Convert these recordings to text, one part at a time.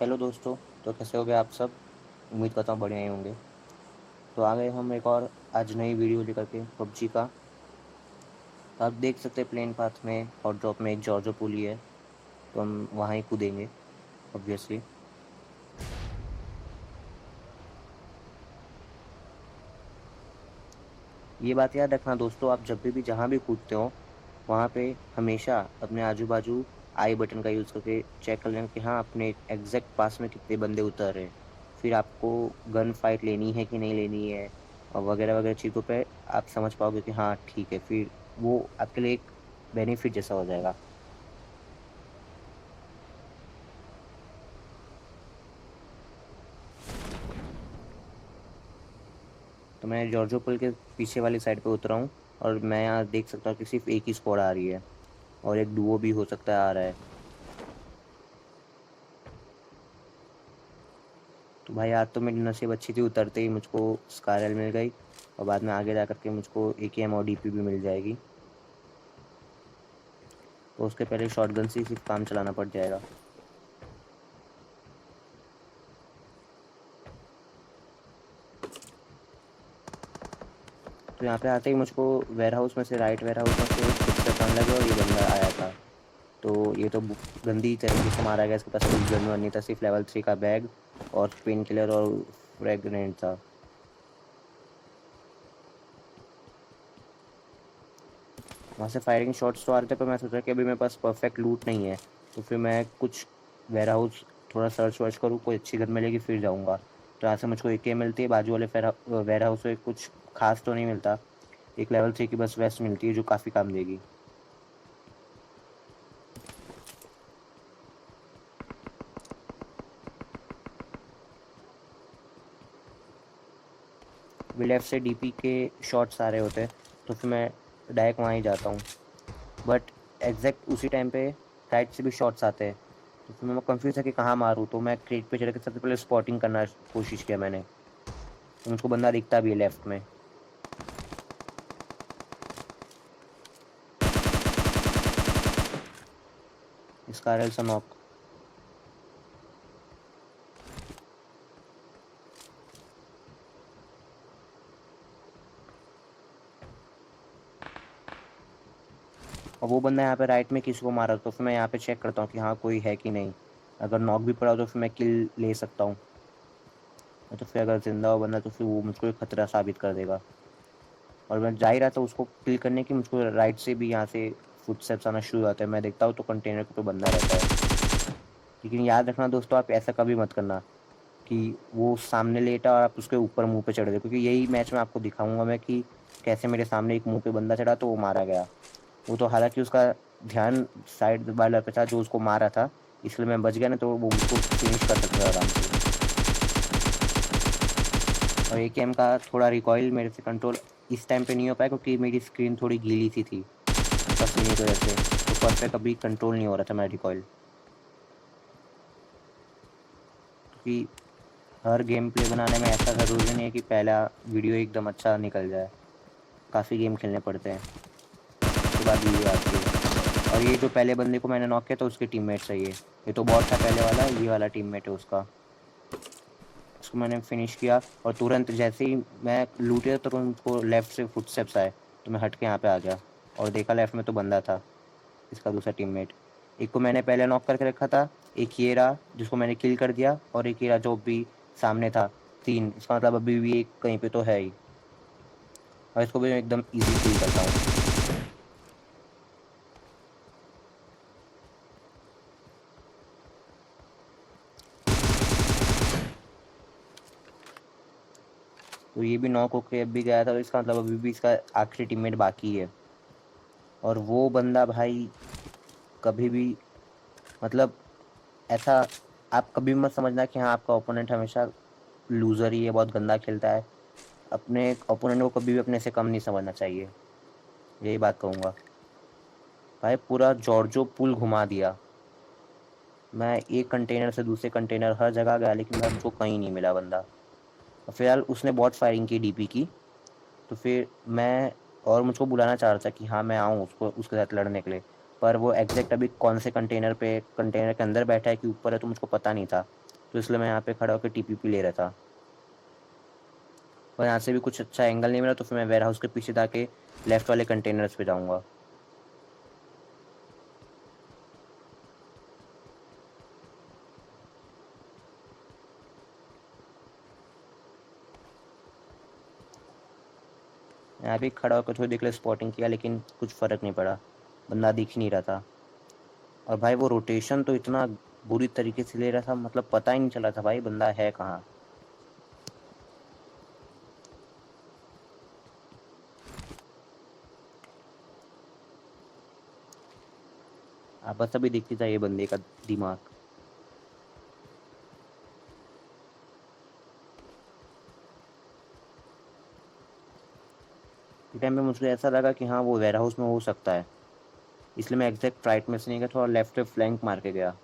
Hello दोस्तों। तो कैसे हो गए आप सब? उम्मीद करता हूँ बढ़िया ही होंगे। तो आ गए हम एक और आज नई वीडियो लेकर के पबजी का। तो आप देख सकते हैं प्लेन पाथ में हॉट ड्रॉप में एक जॉर्जो पुली है। तो हम वहाँ ही कूदेंगे ऑब्वियसली। ये बात याद रखना दोस्तों, आप जब भी जहाँ भी कूदते हो वहाँ पे हमेशा अपने आजू बाजू आई बटन का यूज़ करके चेक कर लेना कि हाँ अपने एग्जैक्ट पास में कितने बंदे उतर रहे हैं। फिर आपको गन फाइट लेनी है कि नहीं लेनी है और वगैरह वगैरह चीज़ों पे आप समझ पाओगे कि हाँ ठीक है। फिर वो आपके लिए एक बेनिफिट जैसा हो जाएगा। तो मैं जॉर्जो पुल के पीछे वाली साइड पे उतरा हूँ और मैं यहाँ देख सकता हूँ कि सिर्फ एक ही स्क्वाड आ रही है और एक डुओ भी हो सकता है आ रहा है। तो भाई आज तो मेरी नसीब अच्छी थी, उतरते ही मुझको स्कारल मिल गई और बाद में आगे जा करके मुझको एकेएम और डीपी भी मिल जाएगी। तो उसके पहले शॉटगन से ही सिर्फ काम चलाना पड़ जाएगा। तो यहाँ पे आते ही मुझको वेयर हाउस में से राइट वेयर हाउस में से फुटस्टेप आने लगे और ये बंदा आया था। तो ये तो गंदी तरीके से मारा गया, इसके पास कोई गन वन नहीं था, सिर्फ लेवल 3 का बैग और पेन किलर और फ्रैग ग्रेनेड था। वहाँ से फायरिंग शॉट्स तो आ रहे थे पर मैं सोचा कि अभी मेरे पास परफेक्ट लूट नहीं है। तो फिर मैं कुछ वेयर हाउस थोड़ा सर्च वर्च करूँ, कोई अच्छी गन मिलेगी फिर जाऊँगा। तो यहाँ से मुझको एके मिलती है, बाजू वाले वेयर हाउस में कुछ खास तो नहीं मिलता। एक लेवल 3 की बस वेस्ट मिलती है जो काफ़ी काम देगी। अभी लेफ्ट से डीपी के शॉट्स आ रहे होते हैं तो फिर मैं डायरेक्ट वहाँ ही जाता हूँ। बट एग्जैक्ट उसी टाइम पे राइट से भी शॉट्स आते हैं। तो फिर मैं कंफ्यूज है कि कहाँ मारूँ, तो मैं क्रेट पे चढ़ के सबसे पहले स्पॉटिंग करना कोशिश किया मैंने। तो मुझको बंदा दिखता भी है लेफ्ट में। इसका रेल नॉक। और वो बंदा यहाँ पे राइट में किसी को मारा, तो फिर मैं यहाँ पे चेक करता हूँ कि हाँ कोई है कि नहीं। अगर नॉक भी पड़ा हो तो फिर मैं किल ले सकता हूँ। तो फिर अगर जिंदा हो बंदा तो फिर वो मुझको एक खतरा साबित कर देगा। और मैं जा ही रहा था उसको किल करने की, मुझको राइट से भी यहाँ से फुटस्टेप्स आना शुरू होता है। मैं देखता हूँ तो कंटेनर पे तो बंदा रहता है। लेकिन याद रखना दोस्तों, आप ऐसा कभी मत करना कि वो सामने लेटा और आप उसके ऊपर मुंह पे चढ़ गए, क्योंकि यही मैच में आपको दिखाऊंगा मैं कि कैसे मेरे सामने एक मुंह पे बंदा चढ़ा तो वो मारा गया। वो तो हालांकि उसका ध्यान साइड वाला पे था जो उसको मारा था, इसलिए मैं बच गया, ना तो वो मुझको फिनिश कर सकता था आराम से। और एकेएम का थोड़ा रिकॉइल मेरे से कंट्रोल इस टाइम पे नहीं हो पाया क्योंकि मेरी स्क्रीन थोड़ी गीली सी थी पसीने की वजह से। तो परफेक्ट अभी कंट्रोल नहीं हो रहा था मेरा रिकॉइल, क्योंकि हर गेम प्ले बनाने में ऐसा ज़रूरी नहीं है कि पहला वीडियो एकदम अच्छा निकल जाए। काफ़ी गेम खेलने पड़ते हैं, उसके बाद वीडियो आती है। और ये जो पहले बंदे को मैंने नॉक किया था उसके टीममेट्स है ये तो बॉट था पहले वाला, ये वाला टीममेट है उसका। उसको मैंने फिनिश किया और तुरंत जैसे ही मैं लूटे तो तुरंत उसको लेफ्ट से फुटस्टेप्स आए। तो मैं हट के यहाँ पे आ गया और देखा लेफ्ट में तो बंदा था, इसका दूसरा टीममेट। एक को मैंने पहले नॉक करके रखा था, एक ये रहा जिसको मैंने किल कर दिया, और एक ये रहा जो भी सामने था। तीन, इसका मतलब अभी भी एक कहीं पे तो है ही। और इसको भी मैं एकदम इजी किल करता हूँ। तो ये भी नॉक होके अब भी गया था, तो इसका मतलब अभी भी इसका आखिरी टीममेट बाकी है। और वो बंदा भाई कभी भी, मतलब ऐसा आप कभी मत समझना कि हाँ आपका ओपोनेंट हमेशा लूजर ही है, बहुत गंदा खेलता है। अपने ओपोनेंट को कभी भी अपने से कम नहीं समझना चाहिए, यही बात कहूँगा। भाई पूरा जॉर्जो पुल घुमा दिया। मैं एक कंटेनर से दूसरे कंटेनर हर जगह गया लेकिन भाई मुझको कहीं नहीं मिला बंदा। और फिलहाल उसने बॉट फायरिंग की डीपी की। तो फिर मैं और मुझको बुलाना चाह रहा था कि हाँ मैं आऊँ उसको उसके साथ लड़ने के लिए। पर वो एग्जैक्ट अभी कौन से कंटेनर पे कंटेनर के अंदर बैठा है कि ऊपर है तो मुझको पता नहीं था। तो इसलिए मैं यहाँ पे खड़ा होकर टीपीपी ले रहा था। और यहाँ से भी कुछ अच्छा एंगल नहीं मिला, तो फिर मैं वेयर हाउस के पीछे जाके लेफ्ट वाले कंटेनर्स पे जाऊँगा। यहाँ भी खड़ा होकर थोड़ी देर के लिए स्पॉटिंग किया, लेकिन कुछ फ़र्क नहीं पड़ा, बंदा दिख ही नहीं रहा था। और भाई वो रोटेशन तो इतना बुरी तरीके से ले रहा था, मतलब पता ही नहीं चला था भाई बंदा है कहाँ। आप बस अभी देखते जाइए बंदे का दिमाग। इस टाइम पे मुझे ऐसा लगा कि हाँ वो वेयर हाउस में हो सकता है, इसलिए मैं एग्जैक्ट राइट में से नहीं गया, थोड़ा लेफ्ट पे फ्लैंक मार के गया।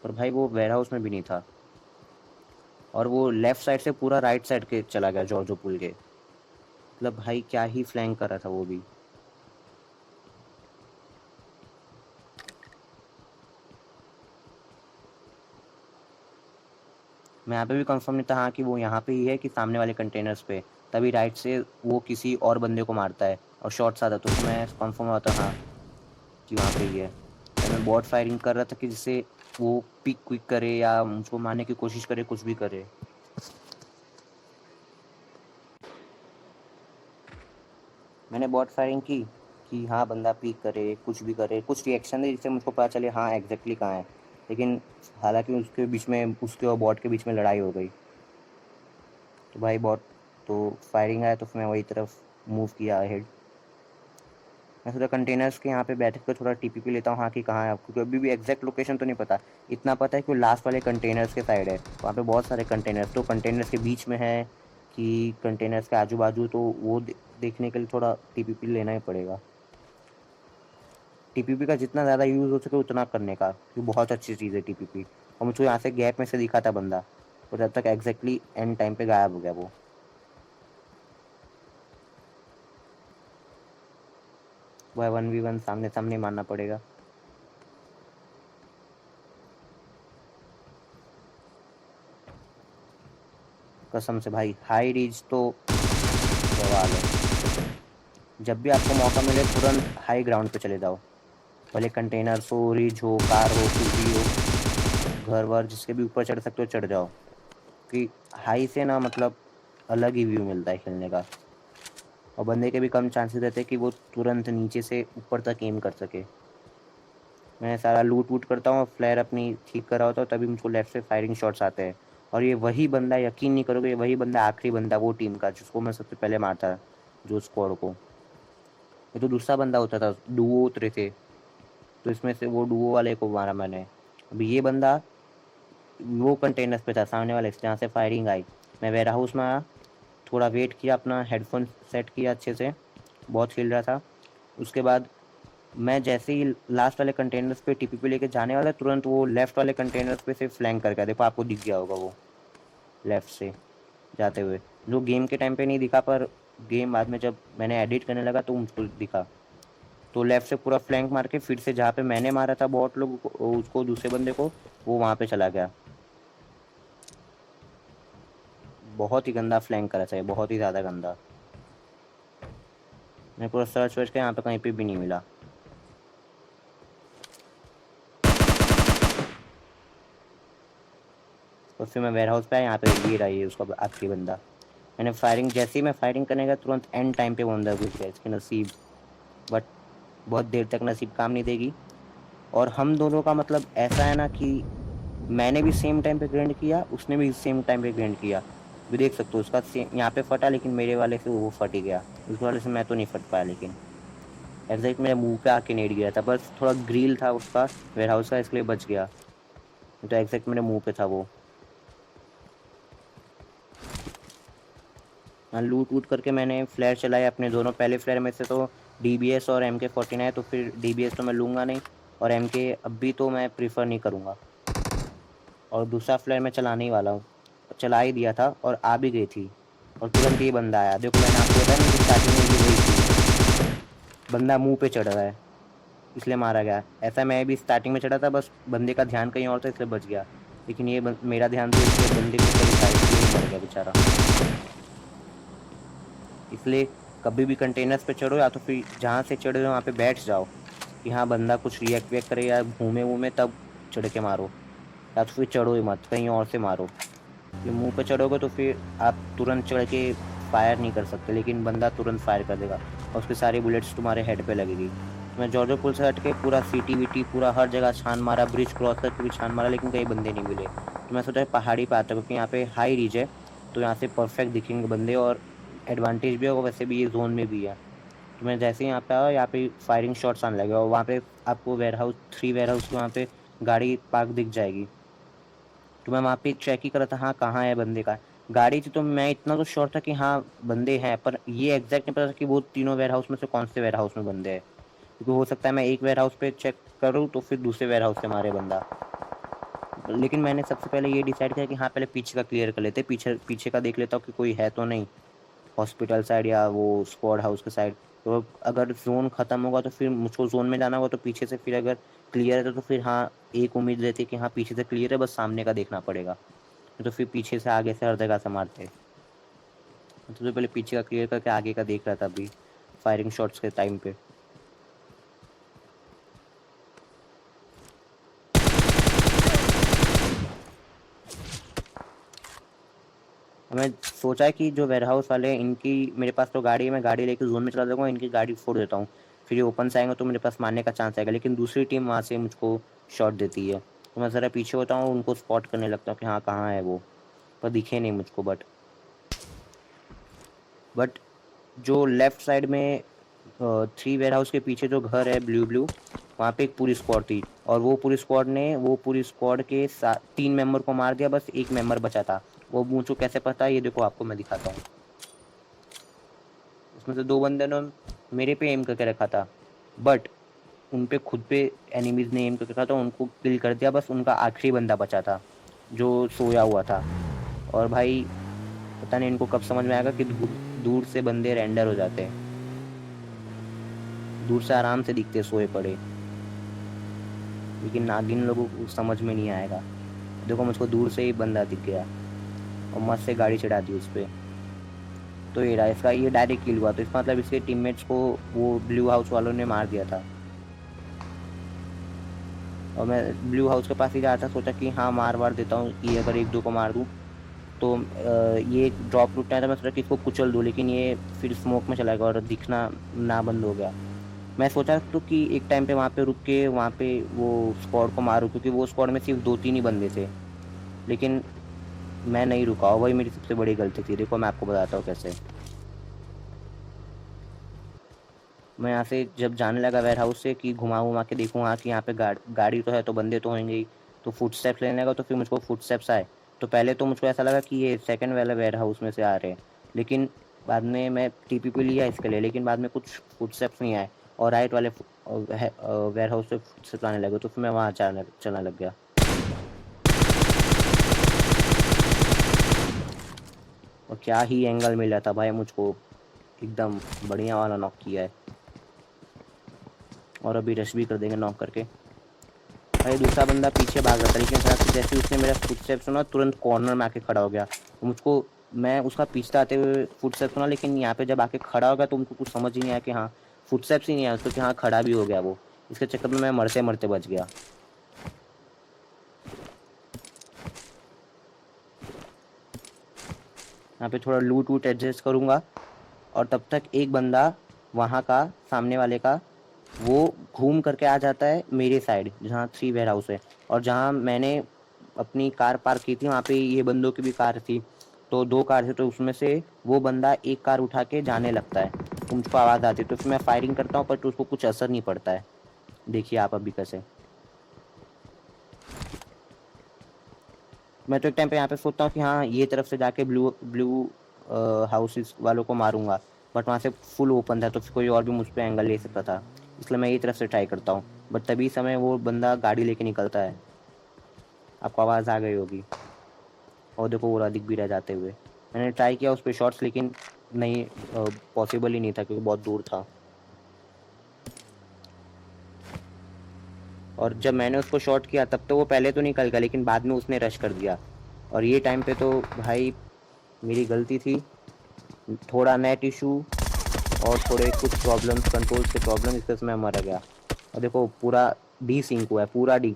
पर भाई वो वेयर हाउस में भी नहीं था, और वो लेफ्ट साइड से पूरा राइट साइड के चला गया जॉर्जो पुल के। मतलब भाई क्या ही फ्लैंक कर रहा था वो भी। मैं यहाँ पे भी कंफर्म नहीं था हाँ कि वो यहाँ पे ही है कि सामने वाले कंटेनर्स पे। तभी राइट से वो किसी और बंदे को मारता है और शॉट्स आता, तो मैं कंफर्म हुआ था हाँ कि वहाँ पे ही है। तो मैं बॉट फायरिंग कर रहा था कि जिससे वो पिक क्विक करे या मुझको मारने की कोशिश करे, कुछ भी करे। मैंने बॉट फायरिंग की कि हाँ बंदा पिक करे, कुछ भी करे, कुछ रिएक्शन दे जिससे मुझको पता चले हाँ एग्जैक्टली कहाँ है। लेकिन हालांकि उसके बीच में, उसके और बॉट के बीच में लड़ाई हो गई। तो भाई बॉट तो फायरिंग आया, तो फिर मैं वही तरफ मूव किया अहेड। मैं सोचा कंटेनर्स के यहाँ पे बैठ कर थोड़ा टीपीपी लेता हूँ हाँ कि कहाँ है, क्योंकि अभी भी एग्जैक्ट लोकेशन तो नहीं पता। इतना पता है कि वो लास्ट वाले कंटेनर्स के साइड है, वहाँ पे बहुत सारे कंटेनर्स, तो कंटेनर्स के बीच में है कि कंटेनर्स के आजू बाजू, तो वो देखने के लिए थोड़ा टीपीपी लेना ही पड़ेगा। टीपीपी का जितना ज़्यादा यूज़ हो सके उतना करने का, क्योंकि बहुत अच्छी चीज़ है टीपीपी। और मुझको यहाँ से गैप में से दिखा था बंदा, और जब तक एग्जैक्टली एंड टाइम पे गायब हो गया वो। वह 1v1 सामने सामने मारना पड़ेगा। कसम से भाई हाई रीच तो सवाल है। जब भी आपको मौका मिले तुरंत हाई ग्राउंड पे चले जाओ, भले कंटेनर्स हो, रिज हो, कार हो, कुछ भी हो, घर वर जिसके भी ऊपर चढ़ सकते हो चढ़ जाओ, कि हाई से ना मतलब अलग ही व्यू मिलता है खेलने का। और बंदे के भी कम चांसेस रहते हैं कि वो तुरंत नीचे से ऊपर तक एम कर सके। मैं सारा लूट वूट करता हूँ और फ्लेयर अपनी ठीक कर रहा होता हूँ, तभी मुझको लेफ्ट से फायरिंग शॉट्स आते हैं। और ये वही बंदा, यकीन नहीं करोगे, ये वही बंदा आखिरी बंदा वो टीम का जिसको मैं सबसे पहले मारता, जो स्क्वाड को। ये तो दूसरा बंदा होता था, डुओ उतरे थे, तो इसमें से वो डुओ वाले को मारा मैंने। अभी ये बंदा वो कंटेनर्स पे था सामने वाले जहाँ से फायरिंग आई। मैं वेयर हाउस में आया, थोड़ा वेट किया, अपना हेडफोन सेट किया अच्छे से, बहुत खेल रहा था। उसके बाद मैं जैसे ही लास्ट वाले कंटेनर्स पे टीपीपी लेके जाने वाला, तुरंत वो लेफ्ट वाले कंटेनर्स पे से फ्लैंक करके, देखो आपको दिख गया होगा वो लेफ्ट से जाते हुए, जो गेम के टाइम पे नहीं दिखा, पर गेम बाद में जब मैंने एडिट करने लगा तो मुझको दिखा। तो लेफ्ट से पूरा फ्लैंक मार के फिर से जहाँ पे मैंने मारा था बॉट लोग को, उसको दूसरे बंदे को, वो वहाँ पे चला गया। बहुत ही गंदा फ्लैंक करा चाहिए, बहुत ही ज़्यादा गंदा। मैं पूरा सर्च वर्च किया, यहाँ पे कहीं पे भी नहीं मिला। और फिर मैं वेयर हाउस पे आया, यहाँ पे ये रहा, ये उसका आखिरी बंदा। मैंने फायरिंग, जैसे ही मैं फायरिंग करने गया तुरंत एंड टाइम पे वो अंदर घुस गया, इसके नसीब। बट बहुत देर तक नसीब काम नहीं देगी। और हम दोनों का मतलब ऐसा है ना कि मैंने भी सेम टाइम पे ग्राइंड किया, उसने भी सेम टाइम पे ग्राइंड किया। भी देख सकते हो उसका सेम यहाँ पे फटा, लेकिन मेरे वाले से वो फट ही गया। उस वाले से मैं तो नहीं फट पाया, लेकिन एग्जैक्ट मेरे मुंह पे आके नेट गिरा था, बस थोड़ा ग्रिल था उसका वेयर हाउस का, इसलिए बच गया। तो एग्जैक्ट मेरे मुंह पे था वो। हाँ, लूट वूट करके मैंने फ्लैर चलाए अपने दोनों। पहले फ्लैर में से तो DBS और MK14 है, तो फिर DBS तो मैं लूँगा नहीं, और MK अब भी तो मैं प्रीफर नहीं करूँगा। और दूसरा फ्लैर मैं चलाने ही वाला हूँ, चला ही दिया था और आ भी गई थी, और तुरंत ये बंदा आया। देखो मैंने आपको बताया ना कि स्टार्टिंग में ये वही थी, बंदा मुंह पे चढ़ रहा है इसलिए मारा गया। ऐसा मैं भी स्टार्टिंग में चढ़ा था, बस बंदे का ध्यान कहीं और था इसलिए बच गया। लेकिन ये मेरा ध्यान तो इसलिए बंदे के ऊपर था, इसलिए मर गया बेचारा। इसलिए कभी भी कंटेनर्स पे चढ़ो या तो फिर जहाँ से चढ़ रहे हो वहाँ पे बैठ जाओ कि हाँ बंदा कुछ रिएक्ट वेक्ट करे या घूमे वूमे, तब चढ़ के मारो। या तो फिर चढ़ो ही मत, कहीं और से मारो। ये मुंह पे चढ़ोगे तो फिर आप तुरंत चढ़ के फायर नहीं कर सकते, लेकिन बंदा तुरंत फायर कर देगा और उसके सारी बुलेट्स तुम्हारे हेड पे लगेगी। तो मैं जॉर्जो पुल से हट के पूरा सिटी विटी पूरा हर जगह छान मारा, ब्रिज क्रॉस करके भी छान मारा, लेकिन कहीं बंदे नहीं मिले। तो मैं सोचा पहाड़ी पे आता, क्योंकि यहाँ पे हाई रीच है, तो यहाँ से परफेक्ट दिखेंगे बंदे, और एडवांटेज भी होगा, वैसे भी ये जोन में भी है। तो मैं जैसे ही यहाँ पे आया, यहाँ पे फायरिंग शॉट्स आने लगे और वहाँ पे आपको वेयर हाउस 3 वेयर हाउस के वहाँ पे गाड़ी पार्क दिख जाएगी। तो मैं वहाँ पे चेक ही कर रहा था हाँ कहाँ है बंदे का गाड़ी थी। तो मैं इतना तो श्योर था कि हाँ बंदे हैं, पर ये एग्जैक्ट नहीं पता था कि वो तीनों वेयर हाउस में से कौन से वेयर हाउस में बंदे हैं, क्योंकि हो सकता है मैं एक वेयर हाउस पे चेक करूँ तो फिर दूसरे वेयर हाउस से मारे बंदा। लेकिन मैंने सबसे पहले ये डिसाइड किया कि हाँ पहले पीछे का क्लियर कर लेते, पीछे पीछे का देख लेता हूँ कि कोई है तो नहीं, हॉस्पिटल साइड या वो स्क्वाड हाउस के साइड। तो अगर जोन खत्म होगा तो फिर मुझको जोन में जाना होगा, तो पीछे से फिर अगर क्लियर है तो फिर हाँ एक उम्मीद रहती है कि हाँ पीछे से क्लियर है, बस सामने का देखना पड़ेगा। तो फिर पीछे से आगे से हर जगह से मारते। तो सबसे पहले पीछे का क्लियर करके आगे का देख रहा था अभी फायरिंग शॉट्स के टाइम पे। मैं सोचा है कि जो वेयर हाउस वाले हैं इनकी, मेरे पास तो गाड़ी है, मैं गाड़ी लेकर जोन में चला जाऊंगा, इनकी गाड़ी फोड़ देता हूँ, फिर ये ओपन से आएंगे तो मेरे पास मारने का चांस आएगा, लेकिन दूसरी टीम वहाँ से मुझको शॉट देती है। तो मैं ज़रा पीछे होता हूँ, उनको स्पॉट करने लगता हूँ कि हाँ कहाँ है वो, पर दिखे नहीं मुझको। बट जो लेफ्ट साइड में 3 वेयर हाउस के पीछे जो घर है ब्लू ब्लू, वहाँ पे एक पूरी स्क्वाड थी, और वो पूरी स्क्वाड के 3 मेंबर को मार दिया, बस एक मेंबर बचा था। वो मुझको कैसे पता है ये देखो आपको मैं दिखाता हूँ। उसमें से 2 बंदे ने मेरे पे एम करके रखा था, बट उन पे खुद पे एनिमीज ने एम करके रखा था, उनको किल कर दिया, बस उनका आखिरी बंदा बचा था जो सोया हुआ था। और भाई पता नहीं इनको कब समझ में आएगा कि दूर से बंदे रेंडर हो जाते हैं, दूर से आराम से दिखते सोए पड़े, लेकिन नागिन लोगों को समझ में नहीं आएगा। देखो मुझको दूर से ही बंदा दिख गया और मस्त से गाड़ी चढ़ा दी उस पर। तो ये रहा इसका, ये डायरेक्ट किल हुआ, तो इसका मतलब इसके टीममेट्स को वो ब्लू हाउस वालों ने मार दिया था। और मैं ब्लू हाउस के पास ही जा रहा था, सोचा कि हाँ मार वार देता हूँ कि अगर एक दो को मार दूँ तो ये ड्रॉप टूटना है, तो मैं सोचा कि इसको कुचल दूँ, लेकिन ये फिर स्मोक में चला गया और दिखना ना बंद हो गया। मैं सोचा तो कि एक टाइम पे वहाँ पे रुक के वहाँ पे वो स्क्वाड को मारूं, क्योंकि वो स्क्वाड में सिर्फ 2-3 ही बंदे थे, लेकिन मैं नहीं रुका, और वही मेरी सबसे बड़ी गलती थी। देखो मैं आपको बताता हूँ कैसे। मैं यहाँ से जब जाने लगा वेयर हाउस से कि घुमा घुमा के देखूँ हाँ कि यहाँ पे गाड़ी तो है तो बंदे तो होंगे ही, तो फुट स्टेप्स लेने लगा, तो फिर मुझको फुट स्टेप्स आए। तो पहले तो मुझको ऐसा लगा कि ये सेकंड वाला वेयर हाउस में से आ रहे हैं, लेकिन बाद में मैं टीपीपी लिया इसके लिए, लेकिन बाद में कुछ फुट स्टेप्स नहीं आए, और राइट वाले वेयर हाउस से फुट स्टेप्स आने लगे, तो फिर मैं वहाँ चलना लग गया। और क्या ही एंगल मिला था भाई मुझको, एकदम बढ़िया वाला नॉक किया है। और अभी रश भी कर देंगे नॉक करके। भाई दूसरा बंदा पीछे भाग रहा था, लेकिन जैसे उसने मेरा फुटस्टेप सुना तुरंत कॉर्नर में आके खड़ा हो गया। तो मुझको, मैं उसका पीछे आते हुए फुटस्टेप सुना, लेकिन यहाँ पे जब आके खड़ा हो गया तो उनको कुछ समझ ही नहीं आया कि हाँ फुटस्टेप्स ही नहीं आया उसको, कि हाँ खड़ा भी हो गया वो। इसके चक्कर में मैं मरते मरते बच गया। यहाँ पे थोड़ा लूट वूट एडजस्ट करूँगा, और तब तक एक बंदा वहाँ का सामने वाले का वो घूम करके आ जाता है मेरे साइड, जहाँ 3 वेयर हाउस है, और जहाँ मैंने अपनी कार पार्क की थी वहाँ पे ये बंदों की भी कार थी। तो 2 कार थी, तो उसमें से वो बंदा एक कार उठा के जाने लगता है, तो मुझको आवाज़ आती है, तो फिर मैं फायरिंग करता हूँ, पर तो उसको कुछ असर नहीं पड़ता है। देखिए आप अभी कैसे। मैं तो एक टाइम पे यहाँ पे सोचता हूँ कि हाँ ये तरफ से जाके ब्लू ब्लू हाउसेस वालों को मारूंगा, बट वहाँ से फुल ओपन था, तो फिर कोई और भी मुझ पर एंगल ले सकता था, इसलिए मैं ये तरफ से ट्राई करता हूँ। बट तभी समय वो बंदा गाड़ी लेके निकलता है, आपको आवाज़ आ गई होगी, और देखो वो दिख भी रह जाते हुए। मैंने ट्राई किया उस पर शॉट्स, लेकिन नहीं, पॉसिबल ही नहीं था क्योंकि बहुत दूर था। और जब मैंने उसको शॉट किया तब तो वो पहले तो निकल गया, लेकिन बाद में उसने रश कर दिया। और ये टाइम पे तो भाई मेरी गलती थी, थोड़ा नेट इशू और थोड़े कुछ प्रॉब्लम्स, कंट्रोल्स के प्रॉब्लम, इस वजह से मैं मर गया। और देखो पूरा डी सिंक हुआ है, पूरा डी